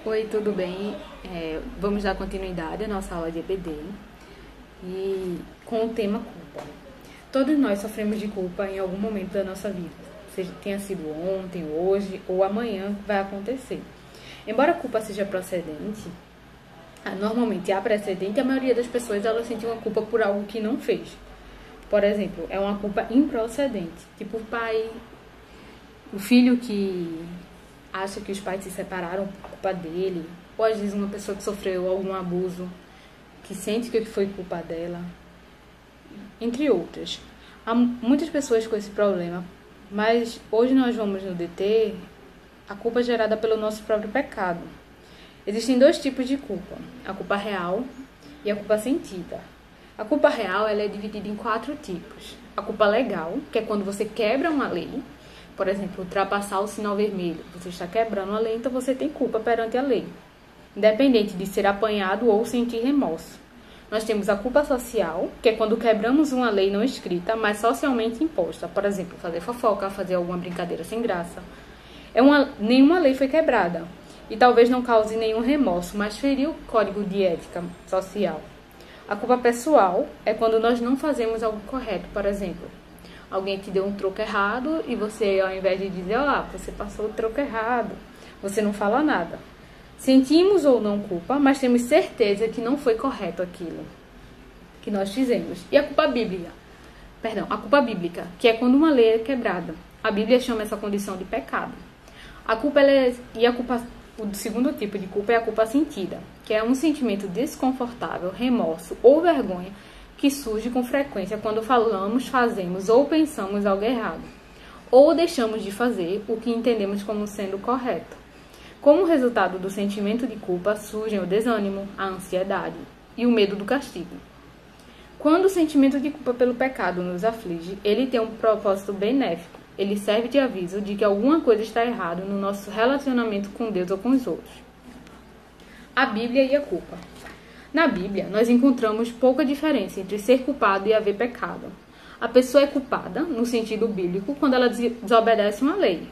Oi, tudo bem? Vamos dar continuidade à nossa aula de EBD e com o tema culpa. Todos nós sofremos de culpa em algum momento da nossa vida, seja tenha sido ontem, hoje ou amanhã vai acontecer. Embora a culpa seja procedente, normalmente há precedente, a maioria das pessoas elas sentem uma culpa por algo que não fez. Por exemplo, é uma culpa improcedente, tipo o filho que acha que os pais se separaram por culpa dele, ou às vezes uma pessoa que sofreu algum abuso, que sente que foi culpa dela, entre outras. Há muitas pessoas com esse problema, mas hoje nós vamos nos deter a culpa gerada pelo nosso próprio pecado. Existem dois tipos de culpa, a culpa real e a culpa sentida. A culpa real ela é dividida em 4 tipos. A culpa legal, que é quando você quebra uma lei. Por exemplo, ultrapassar o sinal vermelho. Você está quebrando a lei, então você tem culpa perante a lei. Independente de ser apanhado ou sentir remorso. Nós temos a culpa social, que é quando quebramos uma lei não escrita, mas socialmente imposta. Por exemplo, fazer fofoca, fazer alguma brincadeira sem graça. Nenhuma lei foi quebrada. E talvez não cause nenhum remorso, mas feriu o código de ética social. A culpa pessoal é quando nós não fazemos algo correto. Por exemplo, alguém te deu um troco errado e você, ao invés de dizer, você passou o troco errado, você não fala nada. Sentimos ou não culpa, mas temos certeza que não foi correto aquilo que nós fizemos. E a culpa bíblica? A culpa bíblica, que é quando uma lei é quebrada. A Bíblia chama essa condição de pecado. O segundo tipo de culpa é a culpa sentida, que é um sentimento desconfortável, remorso ou vergonha que surge com frequência quando falamos, fazemos ou pensamos algo errado, ou deixamos de fazer o que entendemos como sendo correto. Como resultado do sentimento de culpa surgem o desânimo, a ansiedade e o medo do castigo. Quando o sentimento de culpa pelo pecado nos aflige, ele tem um propósito benéfico. Ele serve de aviso de que alguma coisa está errada no nosso relacionamento com Deus ou com os outros. A Bíblia e a culpa. Na Bíblia, nós encontramos pouca diferença entre ser culpado e haver pecado. A pessoa é culpada, no sentido bíblico, quando ela desobedece uma lei,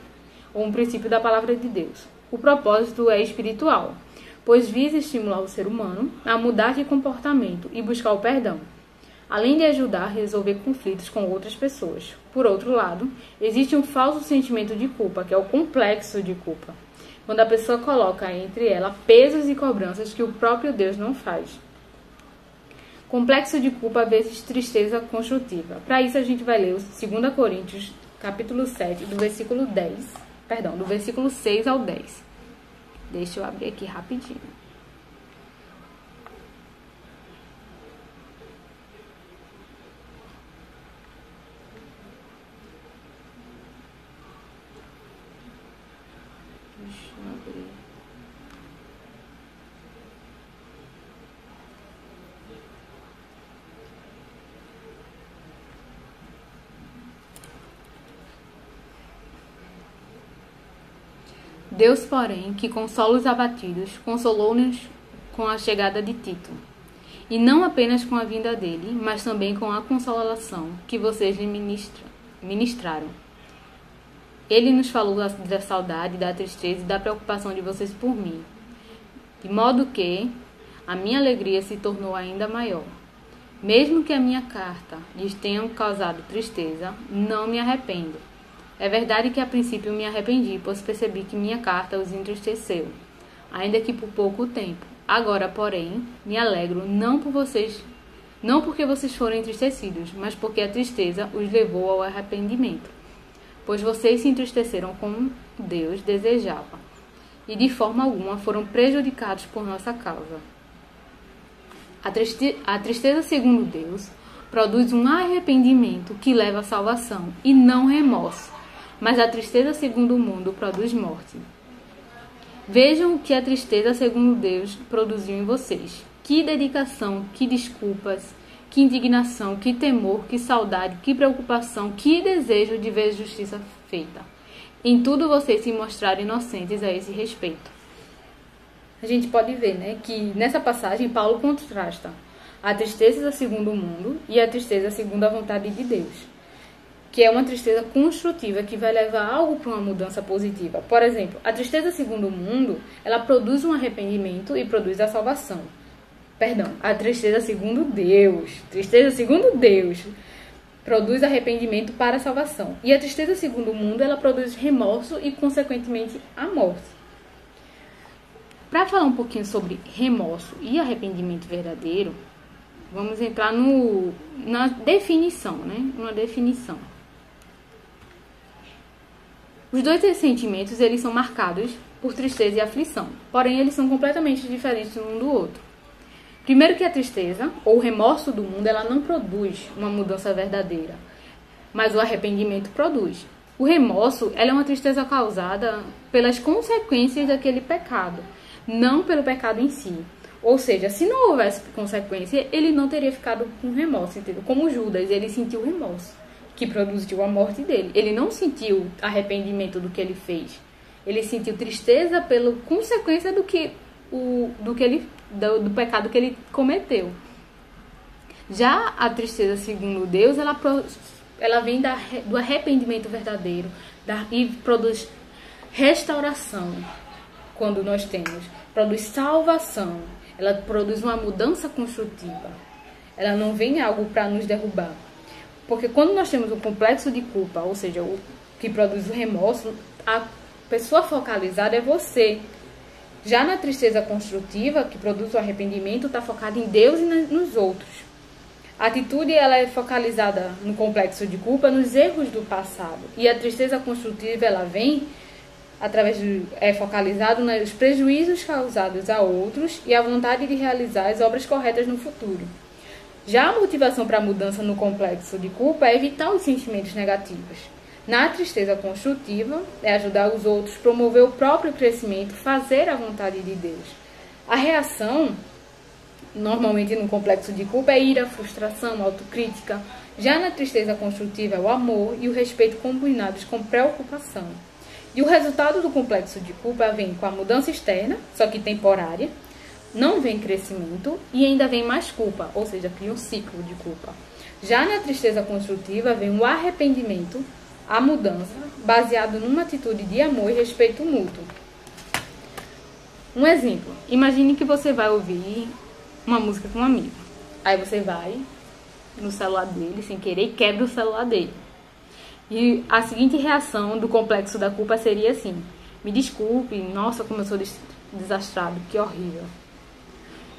ou um princípio da palavra de Deus. O propósito é espiritual, pois visa estimular o ser humano a mudar de comportamento e buscar o perdão, além de ajudar a resolver conflitos com outras pessoas. Por outro lado, existe um falso sentimento de culpa, que é o complexo de culpa, quando a pessoa coloca entre ela pesos e cobranças que o próprio Deus não faz. Complexo de culpa vezes tristeza construtiva. Para isso a gente vai ler o 2 Coríntios, capítulo 7, do versículo 6 ao 10. Deixa eu abrir aqui rapidinho. Deixa eu abrir. Deus, porém, que consola os abatidos, consolou-nos com a chegada de Tito. E não apenas com a vinda dele, mas também com a consolação que vocês lhe ministraram. Ele nos falou da saudade, da tristeza e da preocupação de vocês por mim, de modo que a minha alegria se tornou ainda maior. Mesmo que a minha carta lhes tenha causado tristeza, não me arrependo. É verdade que a princípio me arrependi, pois percebi que minha carta os entristeceu, ainda que por pouco tempo. Agora, porém, me alegro não porque vocês foram entristecidos, mas porque a tristeza os levou ao arrependimento. Pois vocês se entristeceram como Deus desejava, e de forma alguma foram prejudicados por nossa causa. A tristeza segundo Deus produz um arrependimento que leva à salvação, e não remorso, mas a tristeza segundo o mundo produz morte. Vejam o que a tristeza segundo Deus produziu em vocês. Que dedicação, que desculpas, que indignação, que temor, que saudade, que preocupação, que desejo de ver justiça feita. Em tudo vocês se mostraram inocentes a esse respeito. A gente pode ver, que nessa passagem Paulo contrasta a tristeza segundo o mundo e a tristeza segundo a vontade de Deus. que é uma tristeza construtiva, que vai levar algo para uma mudança positiva. Por exemplo, a tristeza segundo o mundo, ela produz um arrependimento e produz a salvação. Perdão, a tristeza segundo Deus. Tristeza segundo Deus produz arrependimento para a salvação. E a tristeza segundo o mundo, ela produz remorso e, consequentemente, a morte. Para falar um pouquinho sobre remorso e arrependimento verdadeiro, vamos entrar na definição, né? Uma definição. Os dois sentimentos, eles são marcados por tristeza e aflição, porém eles são completamente diferentes um do outro. Primeiro que a tristeza, ou o remorso do mundo, ela não produz uma mudança verdadeira, mas o arrependimento produz. O remorso, ela é uma tristeza causada pelas consequências daquele pecado, não pelo pecado em si. Ou seja, se não houvesse consequência, ele não teria ficado com remorso, entendeu? Como Judas, ele sentiu remorso, que produziu a morte dele. Ele não sentiu arrependimento do que ele fez. Ele sentiu tristeza pela consequência do pecado que ele cometeu. Já a tristeza segundo Deus, ela vem do arrependimento verdadeiro e produz restauração. Quando nós temos, produz salvação. Ela produz uma mudança construtiva. Ela não vem algo para nos derrubar. Porque quando nós temos um complexo de culpa, ou seja, o que produz o remorso, a pessoa focalizada é você. Já na tristeza construtiva, que produz o arrependimento, está focada em Deus e nos outros. A atitude, ela é focalizada no complexo de culpa, nos erros do passado. E a tristeza construtiva, ela vem é focalizado nos prejuízos causados a outros e a vontade de realizar as obras corretas no futuro. Já a motivação para a mudança no complexo de culpa é evitar os sentimentos negativos. Na tristeza construtiva, é ajudar os outros, promover o próprio crescimento, fazer a vontade de Deus. A reação, normalmente no complexo de culpa, é ira, frustração, autocrítica. Já na tristeza construtiva é o amor e o respeito combinados com preocupação. E o resultado do complexo de culpa vem com a mudança externa, só que temporária, não vem crescimento e ainda vem mais culpa, ou seja, cria um ciclo de culpa. Já na tristeza construtiva vem o arrependimento, a mudança, baseado numa atitude de amor e respeito mútuo. Um exemplo, imagine que você vai ouvir uma música com um amigo. Aí você vai no celular dele, sem querer, e quebra o celular dele. E a seguinte reação do complexo da culpa seria assim: me desculpe, nossa, como eu sou desastrado, que horrível.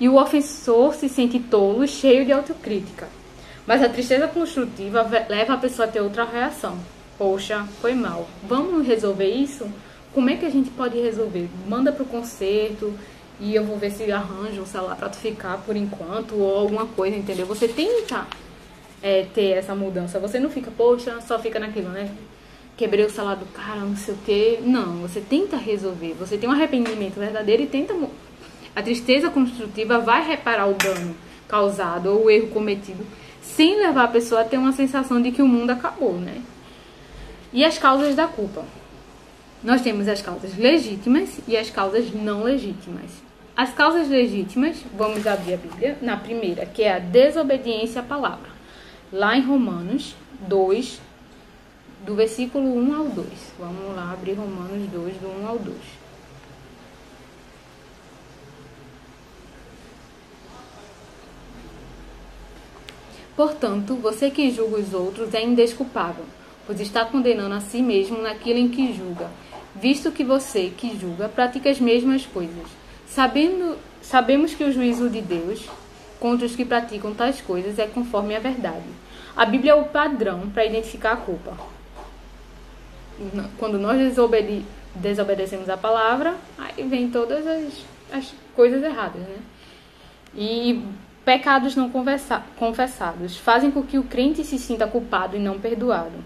E o ofensor se sente tolo, cheio de autocrítica. Mas a tristeza construtiva leva a pessoa a ter outra reação. Poxa, foi mal. Vamos resolver isso? Como é que a gente pode resolver? Manda pro conserto e eu vou ver se arranjo um celular pra tu ficar por enquanto ou alguma coisa, entendeu? Você tenta ter essa mudança. Você não fica, poxa, só fica naquilo, né? Quebrei o celular do cara, não sei o quê. Não, você tenta resolver. Você tem um arrependimento verdadeiro e tenta... A tristeza construtiva vai reparar o dano causado ou o erro cometido, sem levar a pessoa a ter uma sensação de que o mundo acabou, né? E as causas da culpa? Nós temos as causas legítimas e as causas não legítimas. As causas legítimas, vamos abrir a Bíblia, na primeira, que é a desobediência à palavra. Lá em Romanos 2, do versículo 1 ao 2. Vamos lá abrir Romanos 2, do 1 ao 2. Portanto, você que julga os outros é indesculpável, pois está condenando a si mesmo naquilo em que julga, visto que você que julga pratica as mesmas coisas. Sabemos que o juízo de Deus contra os que praticam tais coisas é conforme a verdade. A Bíblia é o padrão para identificar a culpa. Quando nós desobedecemos a palavra, aí vem todas as coisas erradas, né? E pecados não confessados fazem com que o crente se sinta culpado e não perdoado.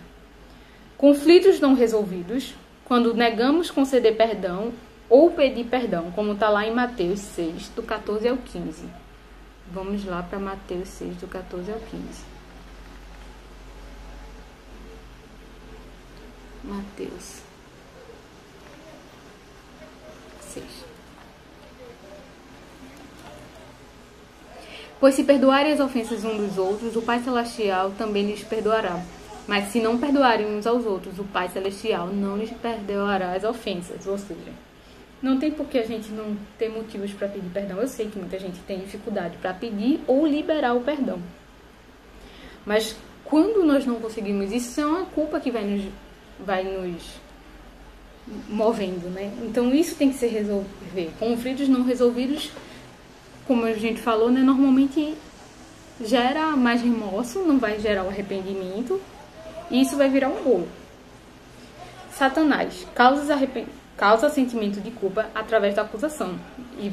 Conflitos não resolvidos, quando negamos conceder perdão ou pedir perdão, como está lá em Mateus 6, do 14 ao 15. Vamos lá para Mateus 6, do 14 ao 15. Mateus 6. Pois se perdoarem as ofensas uns dos outros, o Pai Celestial também lhes perdoará. Mas se não perdoarem uns aos outros, o Pai Celestial não lhes perdoará as ofensas. Ou seja, não tem por que a gente não ter motivos para pedir perdão. Eu sei que muita gente tem dificuldade para pedir ou liberar o perdão. Mas quando nós não conseguimos isso, é uma culpa que vai nos movendo, né? Então isso tem que se resolver. Conflitos não resolvidos, como a gente falou, né, normalmente gera mais remorso, não vai gerar o arrependimento, e isso vai virar um bolo. Satanás causa sentimento de culpa através da acusação. E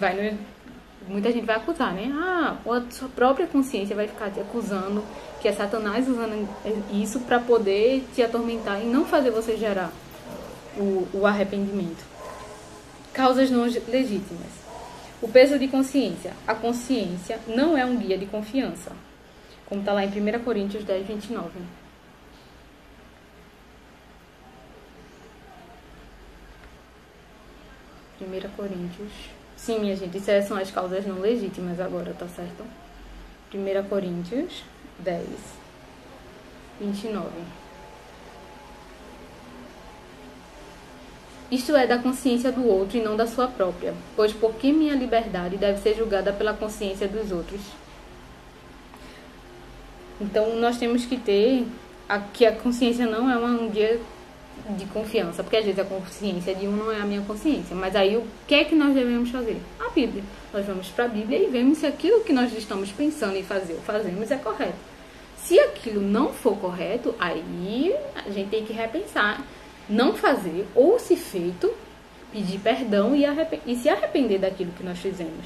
muita gente vai acusar, né? A sua própria consciência vai ficar te acusando, que é Satanás usando isso para poder te atormentar e não fazer você gerar o arrependimento. Causas não legítimas. O peso de consciência. A consciência não é um guia de confiança, como está lá em 1 Coríntios 10, 29. Sim, minha gente, essas são as causas não legítimas agora, tá certo? 1 Coríntios 10, 29. Isto é da consciência do outro e não da sua própria, pois por que minha liberdade deve ser julgada pela consciência dos outros? Então, nós temos que ter que a consciência não é um guia de confiança, porque às vezes a consciência de um não é a minha consciência. Mas aí o que é que nós devemos fazer? A Bíblia. Nós vamos para a Bíblia e vemos se aquilo que nós estamos pensando em fazer ou fazemos é correto. Se aquilo não for correto, aí a gente tem que repensar, não fazer, ou se feito, pedir perdão e se arrepender daquilo que nós fizemos.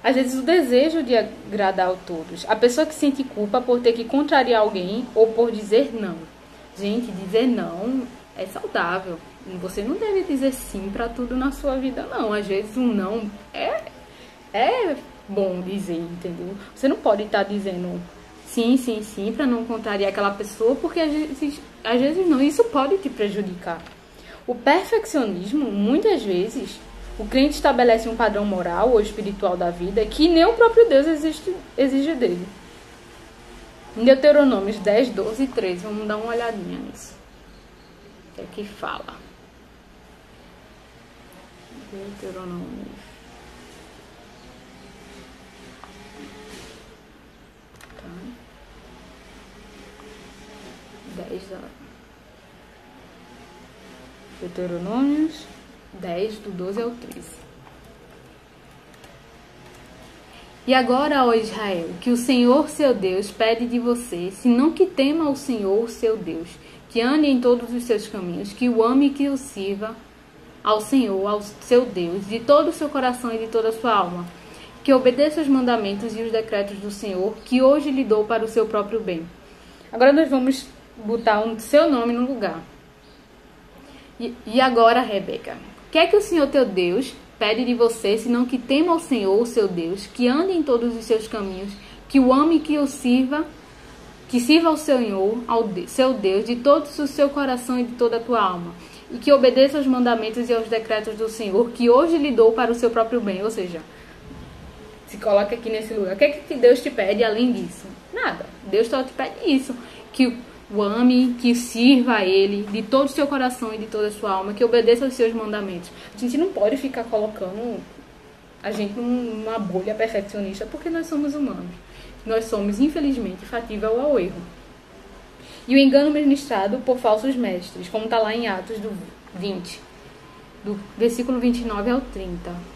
Às vezes o desejo de agradar a todos. A pessoa que sente culpa por ter que contrariar alguém ou por dizer não. Gente, dizer não é saudável. Você não deve dizer sim para tudo na sua vida, não. Às vezes um não é bom dizer, entendeu? Você não pode estar dizendo sim, sim, sim para não contrariar aquela pessoa, porque às vezes não. Isso pode te prejudicar. O perfeccionismo, muitas vezes, o crente estabelece um padrão moral ou espiritual da vida que nem o próprio Deus exige dele. Em Deuteronômios 10, 12 e 13, vamos dar uma olhadinha nisso. O que é que fala? Deuteronômio. Tá. 10 Deuteronômios 10, do 12 ao 13. E agora, ó Israel, que o Senhor seu Deus pede de você, senão que tema o Senhor seu Deus, que ande em todos os seus caminhos, que o ame e que o sirva ao Senhor, ao seu Deus, de todo o seu coração e de toda a sua alma, que obedeça os mandamentos e os decretos do Senhor, que hoje lhe dou para o seu próprio bem. Agora nós vamos botar o seu nome no lugar. E agora, Rebeca, o que é que o Senhor teu Deus pede de você, senão que tema ao Senhor, o seu Deus, que ande em todos os seus caminhos, que o ame e que o sirva, que sirva ao Senhor, ao seu Deus, de todo o seu coração e de toda a tua alma, e que obedeça aos mandamentos e aos decretos do Senhor, que hoje lhe dou para o seu próprio bem. Ou seja, se coloca aqui nesse lugar. O que é que Deus te pede além disso? Nada. Deus só te pede isso, que o ame, que sirva a Ele de todo o seu coração e de toda a sua alma, que obedeça aos seus mandamentos. A gente não pode ficar colocando a gente numa bolha perfeccionista, porque nós somos humanos. Nós somos, infelizmente, fatíveis ao erro. E o engano ministrado por falsos mestres, como está lá em Atos do 20, do versículo 29 ao 30.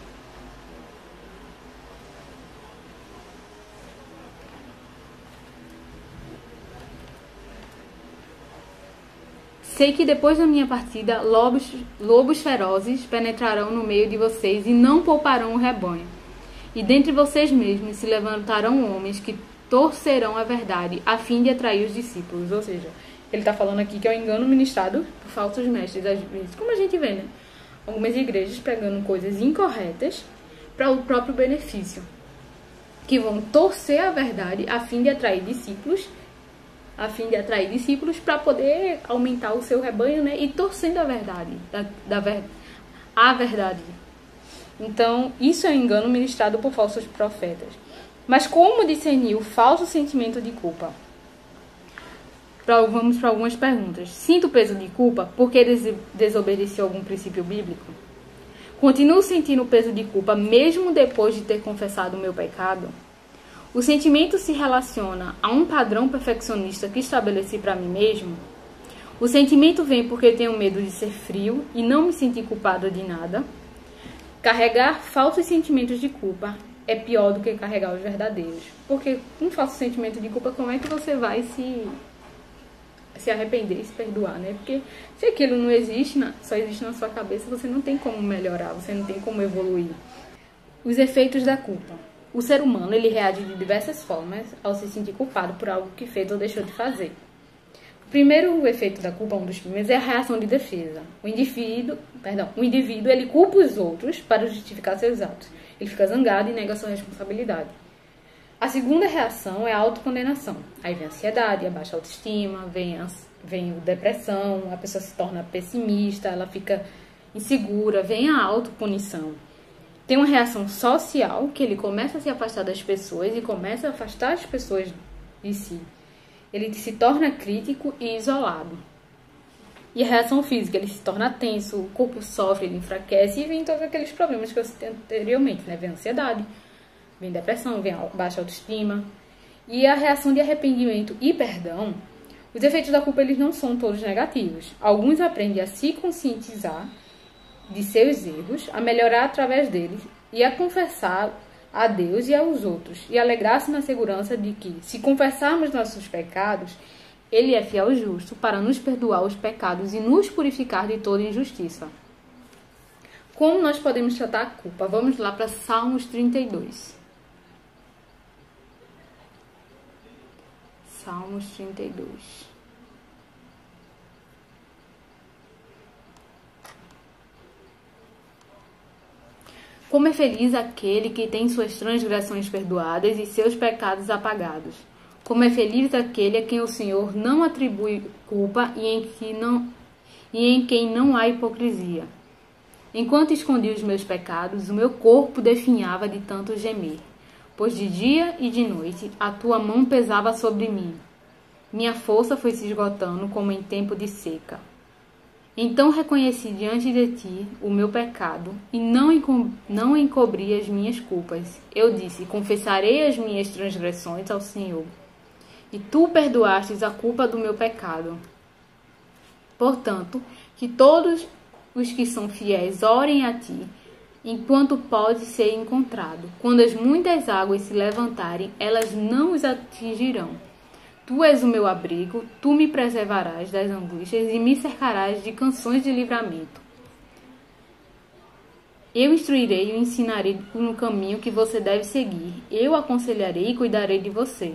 Sei que depois da minha partida, lobos ferozes penetrarão no meio de vocês e não pouparão o rebanho. E dentre vocês mesmos se levantarão homens que torcerão a verdade, a fim de atrair os discípulos. Ou seja, ele está falando aqui que é o engano ministrado por falsos mestres, às vezes. Como a gente vê, né? Algumas igrejas pegando coisas incorretas para o próprio benefício. Que vão torcer a verdade, a fim de atrair discípulos, para poder aumentar o seu rebanho, né? E torcendo a verdade, a verdade. Então, isso é um engano ministrado por falsos profetas. Mas como discernir o falso sentimento de culpa? vamos para algumas perguntas. Sinto peso de culpa porque desobedeci algum princípio bíblico? Continuo sentindo o peso de culpa mesmo depois de ter confessado o meu pecado? O sentimento se relaciona a um padrão perfeccionista que estabeleci para mim mesmo? O sentimento vem porque tenho medo de ser frio e não me sentir culpada de nada? Carregar falsos sentimentos de culpa é pior do que carregar os verdadeiros. Porque com um falso sentimento de culpa, como é que você vai se arrepender e se perdoar, né? Porque se aquilo não existe, só existe na sua cabeça, você não tem como melhorar, você não tem como evoluir. Os efeitos da culpa. O ser humano, ele reage de diversas formas ao se sentir culpado por algo que fez ou deixou de fazer. O primeiro efeito da culpa, um dos primeiros, é a reação de defesa. O indivíduo, ele culpa os outros para justificar seus atos. Ele fica zangado e nega sua responsabilidade. A segunda reação é a autocondenação. Aí vem a ansiedade, a baixa autoestima, vem a depressão, a pessoa se torna pessimista, ela fica insegura, vem a autopunição. Tem uma reação social, que ele começa a se afastar das pessoas e começa a afastar as pessoas de si. Ele se torna crítico e isolado. E a reação física, ele se torna tenso, o corpo sofre, ele enfraquece e vem todos aqueles problemas que eu citei anteriormente, né? Vem a ansiedade, vem depressão, vem a baixa autoestima. E a reação de arrependimento e perdão, os efeitos da culpa eles não são todos negativos. Alguns aprendem a se conscientizar de seus erros, a melhorar através deles e a confessar a Deus e aos outros, e alegrar-se na segurança de que, se confessarmos nossos pecados, Ele é fiel e justo para nos perdoar os pecados e nos purificar de toda injustiça. Como nós podemos tratar a culpa? Vamos lá para Salmos 32. Salmos 32. Como é feliz aquele que tem suas transgressões perdoadas e seus pecados apagados. Como é feliz aquele a quem o Senhor não atribui culpa e em quem não há hipocrisia. Enquanto escondi os meus pecados, o meu corpo definhava de tanto gemer, pois de dia e de noite a tua mão pesava sobre mim. Minha força foi se esgotando como em tempo de seca. Então reconheci diante de ti o meu pecado e não encobri as minhas culpas. Eu disse, confessarei as minhas transgressões ao Senhor. E tu perdoastes a culpa do meu pecado. Portanto, que todos os que são fiéis orem a ti, enquanto pode ser encontrado. Quando as muitas águas se levantarem, elas não os atingirão. Tu és o meu abrigo, tu me preservarás das angústias e me cercarás de canções de livramento. Eu instruirei e o ensinarei no caminho que você deve seguir. Eu aconselharei e cuidarei de você.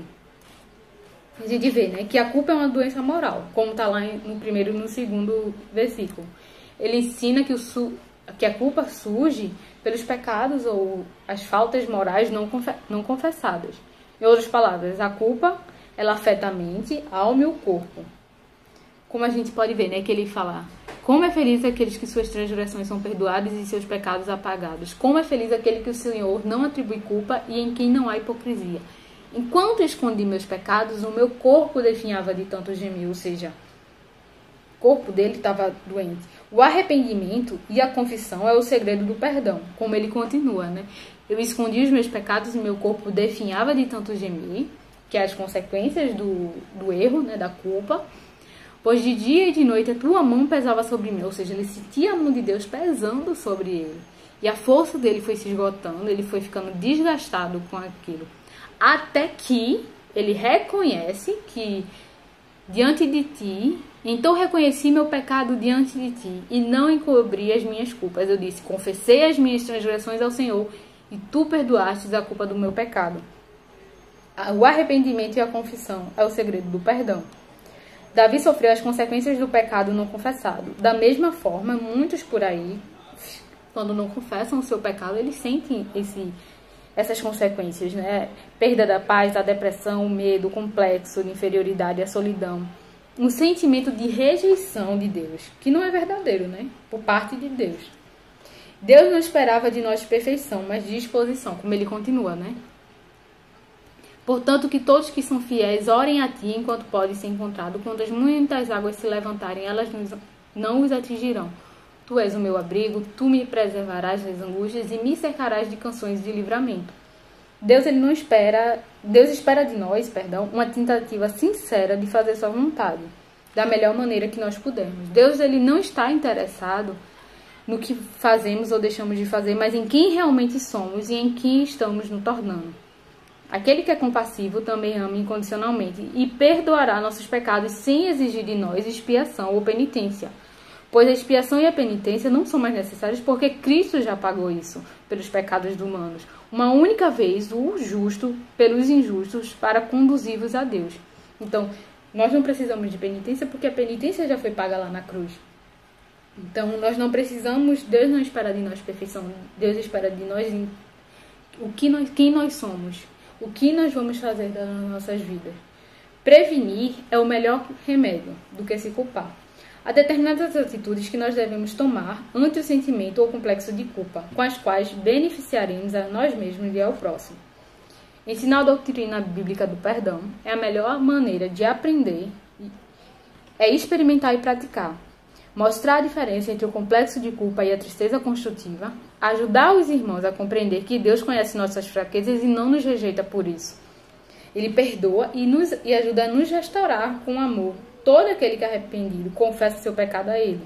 A gente vê, né, que a culpa é uma doença moral, como está lá no primeiro e no segundo versículo. Ele ensina que a culpa surge pelos pecados ou as faltas morais não confessadas. Em outras palavras, a culpa ela afeta a mente, a alma e o corpo. Como a gente pode ver, né, que ele fala, como é feliz aqueles que suas transgressões são perdoadas e seus pecados apagados. Como é feliz aquele que o Senhor não atribui culpa e em quem não há hipocrisia. Enquanto escondi meus pecados, o meu corpo definhava de tanto gemer, ou seja, o corpo dele estava doente. O arrependimento e a confissão é o segredo do perdão, como ele continua, né? Eu escondi os meus pecados e meu corpo definhava de tanto gemer, que é as consequências do erro, né, da culpa, pois de dia e de noite a tua mão pesava sobre mim, ou seja, ele sentia a mão de Deus pesando sobre ele, e a força dele foi se esgotando, ele foi ficando desgastado com aquilo, até que ele reconhece que diante de ti, então reconheci meu pecado diante de ti, e não encobri as minhas culpas, eu disse, confessei as minhas transgressões ao Senhor, e tu perdoastes a culpa do meu pecado. O arrependimento e a confissão é o segredo do perdão. Davi sofreu as consequências do pecado não confessado. Da mesma forma, muitos por aí, quando não confessam o seu pecado, eles sentem essas consequências, né? Perda da paz, a depressão, o medo, o complexo de inferioridade, a solidão. Um sentimento de rejeição de Deus, que não é verdadeiro, né? Por parte de Deus. Deus não esperava de nós perfeição, mas disposição, como ele continua, né? Portanto, que todos que são fiéis orem a ti enquanto podem ser encontrados. Quando as muitas águas se levantarem, elas não os atingirão. Tu és o meu abrigo, tu me preservarás das angústias e me cercarás de canções de livramento. Deus espera de nós, uma tentativa sincera de fazer sua vontade, da melhor maneira que nós pudermos. Deus ele não está interessado no que fazemos ou deixamos de fazer, mas em quem realmente somos e em quem estamos nos tornando. Aquele que é compassivo também ama incondicionalmente e perdoará nossos pecados sem exigir de nós expiação ou penitência. Pois a expiação e a penitência não são mais necessárias porque Cristo já pagou isso pelos pecados humanos. Uma única vez, o justo pelos injustos para conduzi-vos a Deus. Então, nós não precisamos de penitência porque a penitência já foi paga lá na cruz. Então, nós não precisamos, Deus não espera de nós perfeição. Deus espera de nós quem nós somos, o que nós vamos fazer das nossas vidas. Prevenir é o melhor remédio do que se culpar. Há determinadas atitudes que nós devemos tomar ante o sentimento ou complexo de culpa, com as quais beneficiaremos a nós mesmos e ao próximo. Ensinar a doutrina bíblica do perdão é a melhor maneira de aprender, é experimentar e praticar. Mostrar a diferença entre o complexo de culpa e a tristeza construtiva, ajudar os irmãos a compreender que Deus conhece nossas fraquezas e não nos rejeita por isso. Ele perdoa e ajuda a nos restaurar com amor. Todo aquele que é arrependido confessa seu pecado a ele.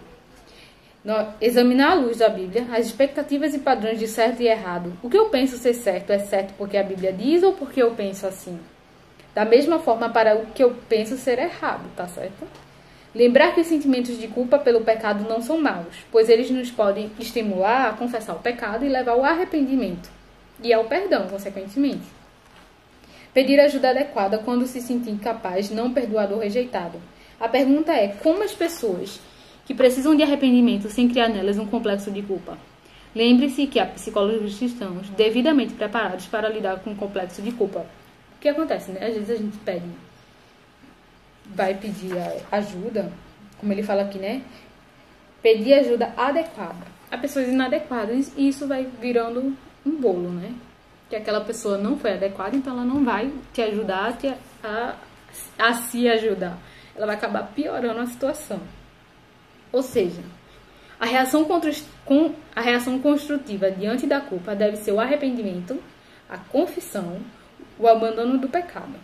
Examinar à luz da Bíblia as expectativas e padrões de certo e errado. O que eu penso ser certo é certo porque a Bíblia diz ou porque eu penso assim? Da mesma forma para o que eu penso ser errado, tá certo? Lembrar que os sentimentos de culpa pelo pecado não são maus, pois eles nos podem estimular a confessar o pecado e levar ao arrependimento e ao perdão, consequentemente. Pedir ajuda adequada quando se sentir incapaz, não perdoado ou rejeitado. A pergunta é, como as pessoas que precisam de arrependimento sem criar nelas um complexo de culpa? Lembre-se que há psicólogos cristãos devidamente preparados para lidar com o complexo de culpa. O que acontece, né? Às vezes a gente vai pedir ajuda, como ele fala aqui, né? Pedir ajuda adequada. Há pessoas inadequadas e isso vai virando um bolo, né? Que aquela pessoa não foi adequada, então ela não vai te ajudar a se ajudar. Ela vai acabar piorando a situação. Ou seja, a reação construtiva diante da culpa deve ser o arrependimento, a confissão, o abandono do pecado.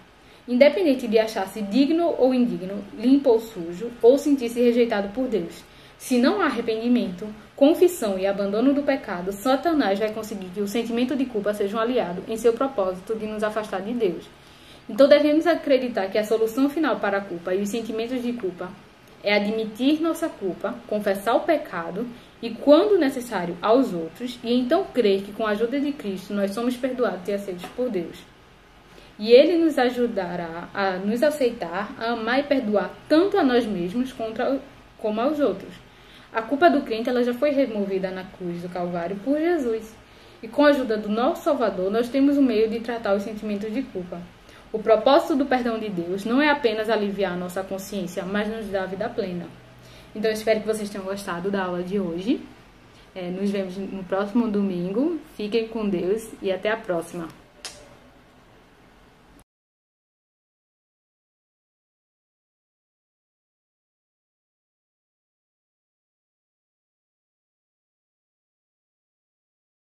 Independente de achar-se digno ou indigno, limpo ou sujo, ou sentir-se rejeitado por Deus. Se não há arrependimento, confissão e abandono do pecado, Satanás vai conseguir que o sentimento de culpa seja um aliado em seu propósito de nos afastar de Deus. Então devemos acreditar que a solução final para a culpa e os sentimentos de culpa é admitir nossa culpa, confessar o pecado e, quando necessário, aos outros, e então crer que com a ajuda de Cristo nós somos perdoados e aceitos por Deus. E Ele nos ajudará a nos aceitar, a amar e perdoar tanto a nós mesmos como aos outros. A culpa do crente ela já foi removida na cruz do Calvário por Jesus. E com a ajuda do nosso Salvador, nós temos um meio de tratar os sentimentos de culpa. O propósito do perdão de Deus não é apenas aliviar a nossa consciência, mas nos dar a vida plena. Então, eu espero que vocês tenham gostado da aula de hoje. Nos vemos no próximo domingo. Fiquem com Deus e até a próxima.